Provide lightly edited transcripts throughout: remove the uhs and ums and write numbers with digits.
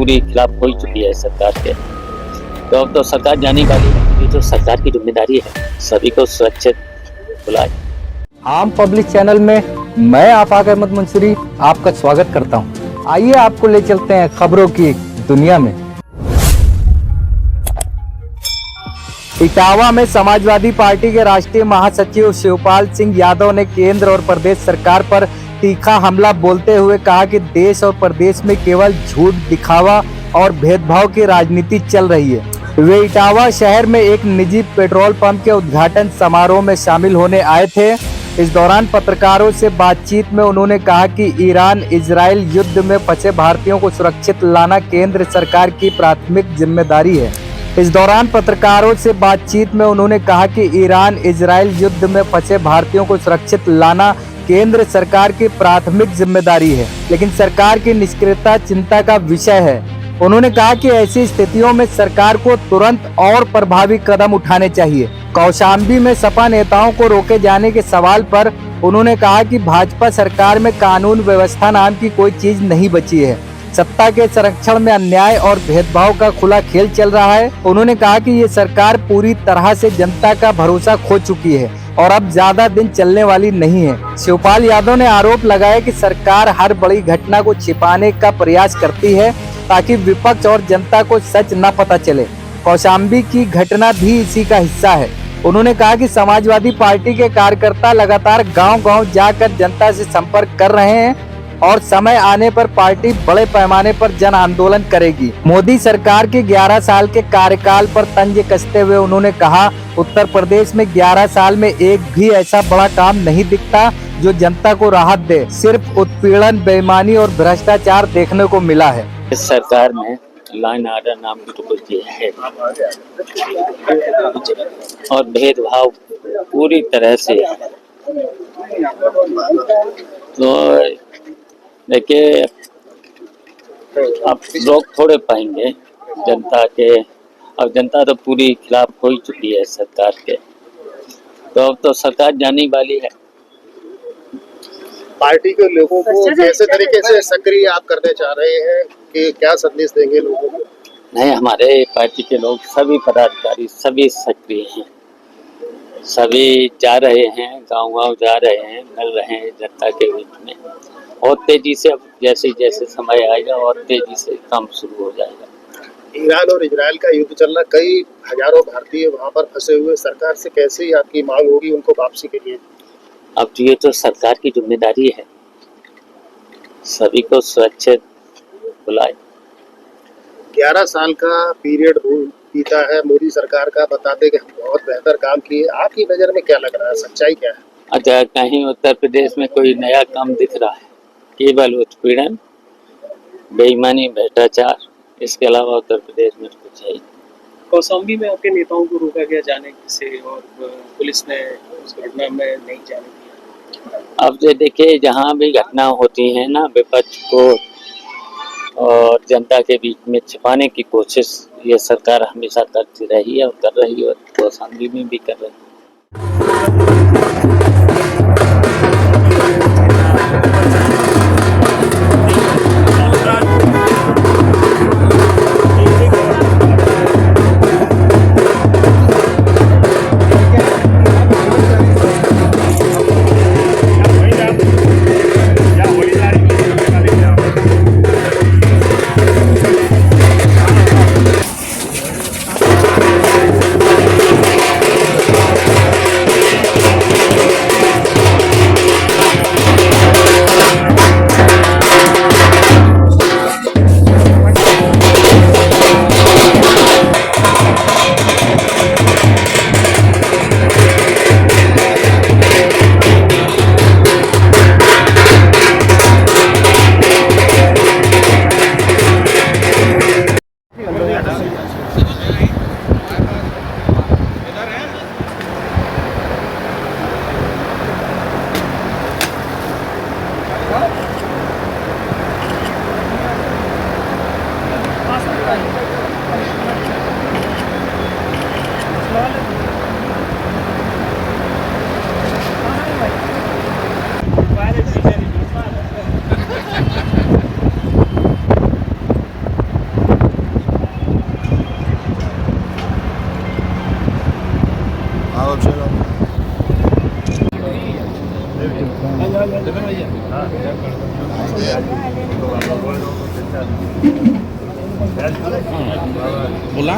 पूरी खिलाफ हो चुकी है सरकार के। तो अब तो सरकार जाने वाली है, ये तो सरकार की जिम्मेदारी है सभी को सुरक्षित बुलाए। आम पब्लिक चैनल में मैं आफाक अहमद मंसूरी आपका स्वागत करता हूं। आइए आपको ले चलते हैं खबरों की दुनिया में। इटावा में समाजवादी पार्टी के राष्ट्रीय महासचिव शिवपाल सिंह यादव ने केंद्र और प्रदेश सरकार पर तीखा हमला बोलते हुए कहा कि देश और प्रदेश में केवल झूठ, दिखावा और भेदभाव की राजनीति चल रही है। वे इटावा शहर में एक निजी पेट्रोल पंप के उद्घाटन समारोह में शामिल होने आए थे। इस दौरान पत्रकारों से बातचीत में उन्होंने कहा कि ईरान इजराइल युद्ध में फंसे भारतीयों को सुरक्षित लाना केंद्र सरकार की प्राथमिक जिम्मेदारी है। इस दौरान पत्रकारों से बातचीत में उन्होंने कहा कि ईरान इजराइल युद्ध में फंसे भारतीयों को सुरक्षित लाना केंद्र सरकार की प्राथमिक जिम्मेदारी है, लेकिन सरकार की निष्क्रियता चिंता का विषय है। उन्होंने कहा कि ऐसी स्थितियों में सरकार को तुरंत और प्रभावी कदम उठाने चाहिए। कौशाम्बी में सपा नेताओं को रोके जाने के सवाल पर उन्होंने कहा कि भाजपा सरकार में कानून व्यवस्था नाम की कोई चीज नहीं बची है। सत्ता के संरक्षण में अन्याय और भेदभाव का खुला खेल चल रहा है। उन्होंने कहा कि ये सरकार पूरी तरह से जनता का भरोसा खो चुकी है और अब ज्यादा दिन चलने वाली नहीं है। शिवपाल यादव ने आरोप लगाया कि सरकार हर बड़ी घटना को छिपाने का प्रयास करती है ताकि विपक्ष और जनता को सच न पता चले। कौशाम्बी की घटना भी इसी का हिस्सा है। उन्होंने कहा कि समाजवादी पार्टी के कार्यकर्ता लगातार गांव-गांव जाकर जनता से संपर्क कर रहे हैं और समय आने पर पार्टी बड़े पैमाने पर जन आंदोलन करेगी। मोदी सरकार के 11 साल के कार्यकाल पर तंज कसते हुए उन्होंने कहा, उत्तर प्रदेश में 11 साल में एक भी ऐसा बड़ा काम नहीं दिखता जो जनता को राहत दे। सिर्फ उत्पीड़न, बेईमानी और भ्रष्टाचार देखने को मिला है। इस सरकार में लाइन आर्डर नाम की तो कुछ है और भेदभाव पूरी तरह से है। तो देखिए, अब रोक थोड़े पाएंगे जनता के। अब जनता तो पूरी खिलाफ हो ही चुकी है सरकार के। तो अब तो सरकार जाने वाली है। पार्टी के लोगों को कैसे तरीके से सक्रिय आप करने चाह रहे हैं कि क्या संदेश देंगे लोगों को? नहीं, हमारे पार्टी के लोग सभी पदाधिकारी सभी सक्रिय हैं, सभी जा रहे हैं, गांव-गांव जा रहे हैं, मिल रहे हैं जनता के बीच में। और तेजी से अब जैसे जैसे समय आएगा और तेजी से काम शुरू हो जाएगा। ईरान और इजराइल का युद्ध चल रहा, कई हजारों भारतीय वहां पर फंसे हुए। सरकार से कैसे आपकी मांग होगी उनको वापसी के लिए? अब ये तो सरकार की जिम्मेदारी है सभी को सुरक्षित बुलाए। 11 साल का पीरियड बीता है मोदी सरकार का, बताते कि बहुत बेहतर काम किए। आपकी नजर में क्या लग रहा है, सच्चाई क्या है? अच्छा, कहीं उत्तर प्रदेश में कोई नया काम दिख रहा है? केवल उत्पीड़न, बेईमानी, भ्रष्टाचार, इसके अलावा उत्तर प्रदेश में कुछ है। कौशाम्बी में आपके नेताओं को रोका गया जाने से और पुलिस ने उस घटना में नहीं जाने दिया। अब जो देखिए, जहाँ भी घटना होती है ना, विपक्ष को और जनता के बीच में छिपाने की कोशिश ये सरकार हमेशा करती रही है और कर रही है, और कौशाम्बी में भी कर रही है। बोला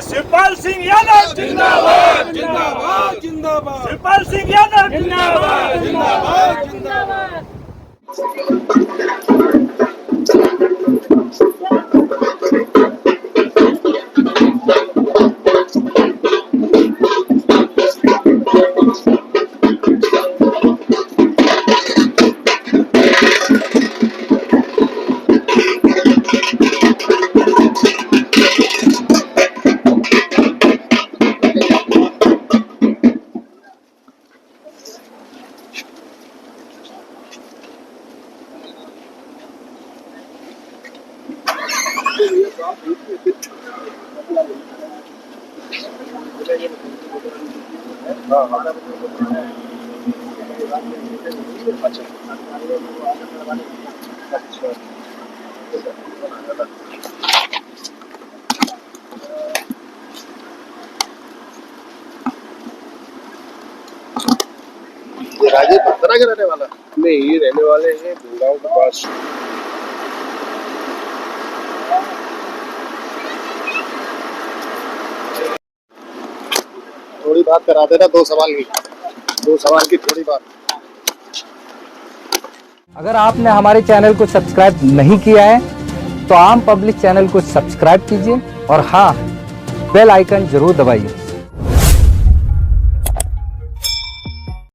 शिवपाल सिंह यादव जिंदाबाद जिंदाबाद जिंदाबाद शिवपाल सिंह यादव जिंदाबाद जिंदाबाद जिंदाबाद। राजेश पत्थरा के रहने वाला नहीं, ये रहने वाले हैं गुड़गांव के पास। थोड़ी बात करा देना, दो सवाल की थोड़ी बात। अगर आपने हमारे चैनल को सब्सक्राइब नहीं किया है तो आम पब्लिक चैनल को सब्सक्राइब कीजिए और हाँ, बेल आइकन जरूर दबाइए।